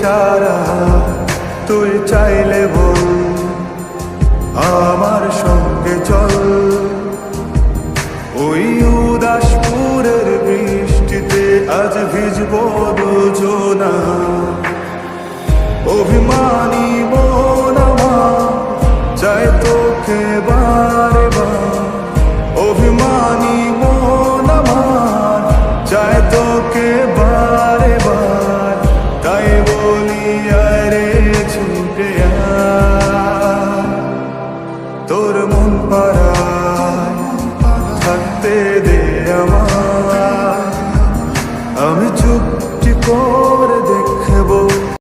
ইশারা তুই চাইলে বল আমার সঙ্গে চল ওই উদাসপুরের বৃষ্টিতে আজ ভিজব দুজনা